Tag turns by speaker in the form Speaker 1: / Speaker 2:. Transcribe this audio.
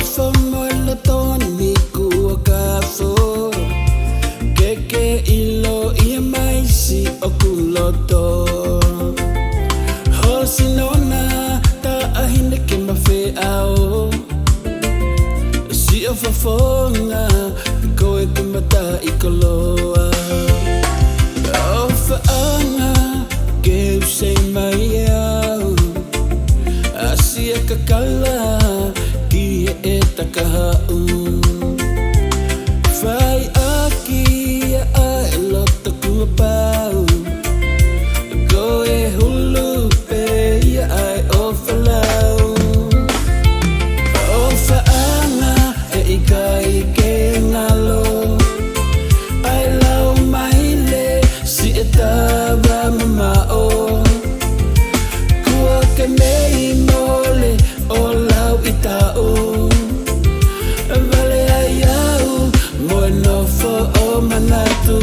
Speaker 1: fo mo lo toni ku kaso Keke ilo ia mai si o kuloto Ho sinona ta ahine ke mafe ao Si o fafonga koe te mata i koloa O faanga ke usei mai au Asia kakala ki e takahau Fai aki a e loto kua pau Koe hulu pe ia ai o falau O faanga e ikai ke ngalo Ai lau maile si e tawa mamao Kua ke mei mole o lau i tau Vale ai au mo no fo o manatu